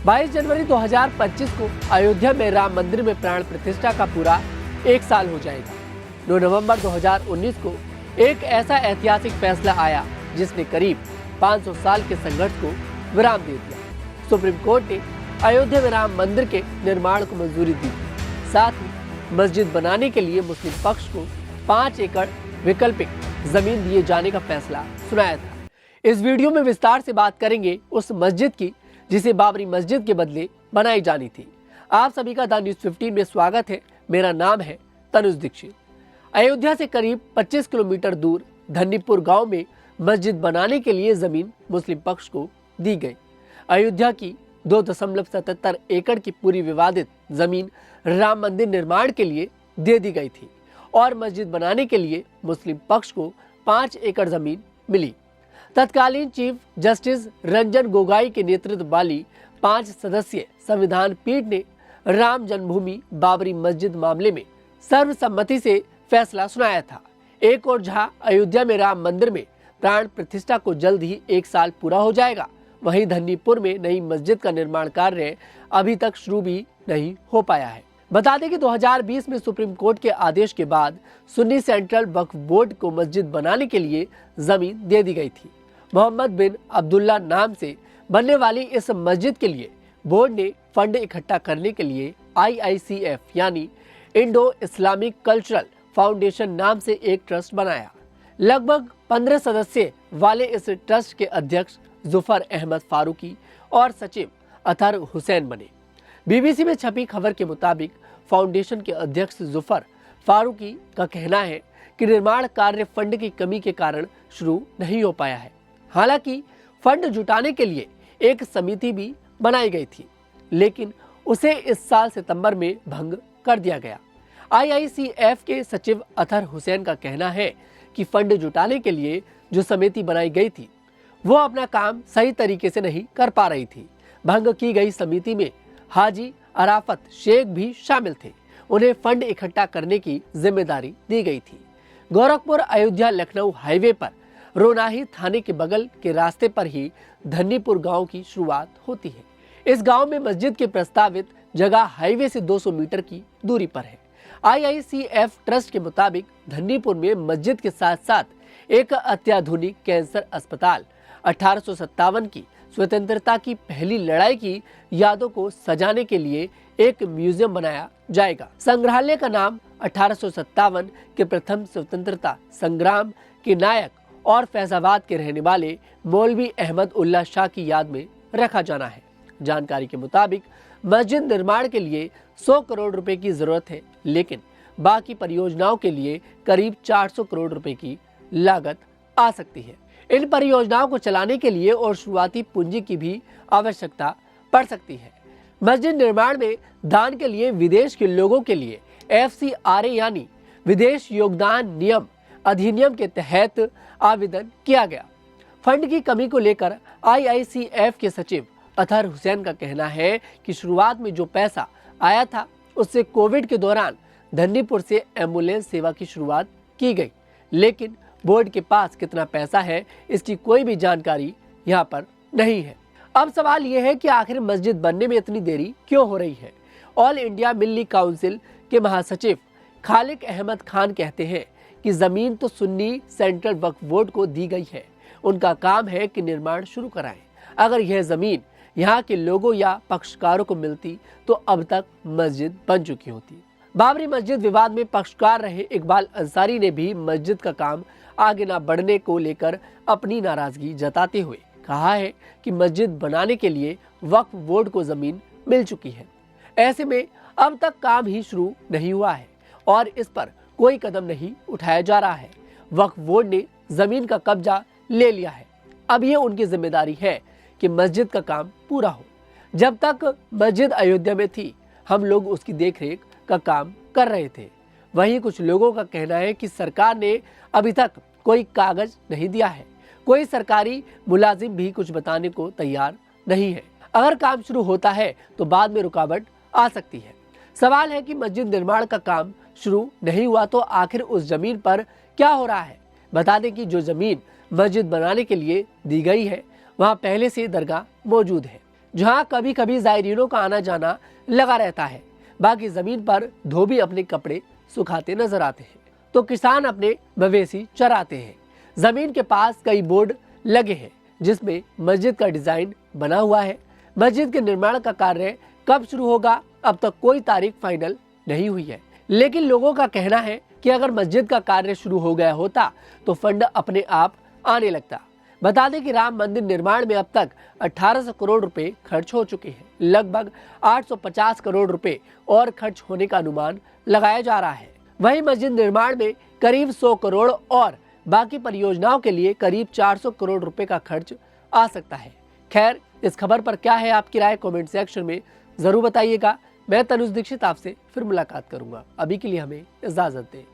22 जनवरी 2025 को अयोध्या में राम मंदिर में प्राण प्रतिष्ठा का पूरा 1 साल हो जाएगा। 9 नवंबर 2019 को एक ऐसा ऐतिहासिक फैसला आया जिसने करीब 500 साल के संघर्ष को विराम दे दिया। सुप्रीम कोर्ट ने अयोध्या में राम मंदिर के निर्माण को मंजूरी दी। साथ ही मस्जिद बनाने के लिए मुस्लिम पक्ष को 5 एकड़ वैकल्पिक जमीन दिए जाने का फैसला सुनाया था। इस वीडियो में विस्तार से बात करेंगे उस मस्जिद की जिसे बाबरी मस्जिद के बदले बनाई जानी थी। आप सभी का द न्यूज़ 15 में स्वागत है। मेरा नाम है तनुज दीक्षित। अयोध्या से करीब 25 किलोमीटर दूर धन्नीपुर गांव में मस्जिद बनाने के लिए जमीन मुस्लिम पक्ष को दी गई। अयोध्या की 2.77 एकड़ की पूरी विवादित जमीन राम मंदिर निर्माण के लिए दे दी गई थी और मस्जिद बनाने के लिए मुस्लिम पक्ष को 5 एकड़ जमीन मिली। तत्कालीन चीफ जस्टिस रंजन गोगोई के नेतृत्व वाली 5 सदस्यीय संविधान पीठ ने राम जन्मभूमि बाबरी मस्जिद मामले में सर्वसम्मति से फैसला सुनाया था। एक और जहां अयोध्या में राम मंदिर में प्राण प्रतिष्ठा को जल्द ही 1 साल पूरा हो जाएगा, वहीं धन्नीपुर में नई मस्जिद का निर्माण कार्य अभी तक शुरू भी नहीं हो पाया है। बता दें कि 2020 में सुप्रीम कोर्ट के आदेश के बाद सुन्नी सेंट्रल वक्फ बोर्ड को मस्जिद बनाने के लिए जमीन दे दी गई थी। मोहम्मद बिन अब्दुल्ला नाम से बनने वाली इस मस्जिद के लिए बोर्ड ने फंड इकट्ठा करने के लिए IICF यानी इंडो इस्लामिक कल्चरल फाउंडेशन नाम से एक ट्रस्ट बनाया। लगभग 15 सदस्य वाले इस ट्रस्ट के अध्यक्ष जुफर अहमद फारूकी और सचिव अतहर हुसैन बने। BBC में छपी खबर के मुताबिक फाउंडेशन के अध्यक्ष जुफर फारूकी का कहना है कि निर्माण कार्य फंड की कमी के कारण शुरू नहीं हो पाया है। हालांकि फंड जुटाने के लिए एक समिति भी बनाई गई थी, लेकिन उसे इस साल सितंबर में भंग कर दिया गया। IICF के सचिव अतहर हुसैन का कहना है कि फंड जुटाने के लिए जो समिति बनाई गई थी वो अपना काम सही तरीके से नहीं कर पा रही थी। भंग की गई समिति में हाजी अराफत शेख भी शामिल थे। उन्हें फंड इकट्ठा करने की जिम्मेदारी दी गई थी। गोरखपुर अयोध्या लखनऊ हाईवे पर रोनाही थाने के बगल के रास्ते पर ही धन्नीपुर गांव की शुरुआत होती है। इस गांव में मस्जिद के प्रस्तावित जगह हाईवे से 200 मीटर की दूरी पर है। IICF ट्रस्ट के मुताबिक धन्नीपुर में मस्जिद के साथ साथ एक अत्याधुनिक कैंसर अस्पताल, 1857 की स्वतंत्रता की पहली लड़ाई की यादों को सजाने के लिए एक म्यूजियम बनाया जाएगा। संग्रहालय का नाम 1857 के प्रथम स्वतंत्रता संग्राम के नायक और फैजाबाद के रहने वाले मौलवी अहमद उल्लाह शाह की याद में रखा जाना है। जानकारी के मुताबिक मस्जिद निर्माण के लिए 100 करोड़ रुपए की जरूरत है, लेकिन बाकी परियोजनाओं के लिए करीब 400 करोड़ रुपए की लागत आ सकती है। इन परियोजनाओं को चलाने के लिए और शुरुआती पूंजी की भी आवश्यकता पड़ सकती है। मस्जिद निर्माण में दान के लिए विदेश के लोगों के लिए FCRA यानी विदेश योगदान नियम अधिनियम के तहत आवेदन किया गया। फंड की कमी को लेकर IICF के सचिव अतहर हुसैन का कहना है कि शुरुआत में जो पैसा आया था उससे कोविड के दौरान धन्नीपुर से एम्बुलेंस सेवा की शुरुआत की गई, लेकिन बोर्ड के पास कितना पैसा है इसकी कोई भी जानकारी यहाँ पर नहीं है। अब सवाल यह है कि आखिर मस्जिद बनने में इतनी देरी क्यों हो रही है। ऑल इंडिया मिल्ली काउंसिल के महासचिव खालिक अहमद खान कहते हैं कि जमीन तो सुन्नी सेंट्रल वक्फ बोर्ड को दी गई है, उनका काम है कि निर्माण शुरू कराएं। अगर यह जमीन यहाँ के लोगों या पक्षकारों को मिलती तो अब तक मस्जिद बन चुकी होती। बाबरी मस्जिद विवाद में पक्षकार रहे इकबाल अंसारी ने भी मस्जिद का काम आगे न बढ़ने को लेकर अपनी नाराजगी जताते हुए कहा है कि मस्जिद बनाने के लिए वक्फ बोर्ड को जमीन मिल चुकी है। ऐसे में अब तक काम ही शुरू नहीं हुआ है और इस पर कोई कदम नहीं उठाया जा रहा है। वक्फ बोर्ड ने जमीन का कब्जा ले लिया है। अब ये उनकी जिम्मेदारी है कि मस्जिद का काम पूरा हो। जब तक मस्जिद अयोध्या में थी हम लोग उसकी देखरेख का काम कर रहे थे। वहीं कुछ लोगों का कहना है कि सरकार ने अभी तक कोई कागज नहीं दिया है। कोई सरकारी मुलाजिम भी कुछ बताने को तैयार नहीं है। अगर काम शुरू होता है तो बाद में रुकावट आ सकती है। सवाल है कि मस्जिद निर्माण का काम शुरू नहीं हुआ तो आखिर उस जमीन पर क्या हो रहा है। बता दें कि जो जमीन मस्जिद बनाने के लिए दी गई है वहां पहले से दरगाह मौजूद है। जहां कभी कभी जायरीनों का आना जाना लगा रहता है। बाकी जमीन पर धोबी अपने कपड़े सुखाते नजर आते हैं तो किसान अपने मवेशी चराते हैं। जमीन के पास कई बोर्ड लगे हैं जिसमें मस्जिद का डिजाइन बना हुआ है। मस्जिद के निर्माण का कार्य कब शुरू होगा अब तक कोई तारीख फाइनल नहीं हुई है, लेकिन लोगों का कहना है कि अगर मस्जिद का कार्य शुरू हो गया होता तो फंड अपने आप आने लगता। बता दें कि राम मंदिर निर्माण में अब तक 1800 करोड़ रुपए खर्च हो चुके हैं। लगभग 850 करोड़ रुपए और खर्च होने का अनुमान लगाया जा रहा है। वहीं मस्जिद निर्माण में करीब 100 करोड़ और बाकी परियोजनाओं के लिए करीब 400 करोड़ रुपए का खर्च आ सकता है। खैर, इस खबर पर क्या है आपकी राय, कमेंट सेक्शन में जरूर बताइएगा। मैं तनुज दीक्षित आपसे फिर मुलाकात करूंगा। अभी के लिए हमें इजाजत दें।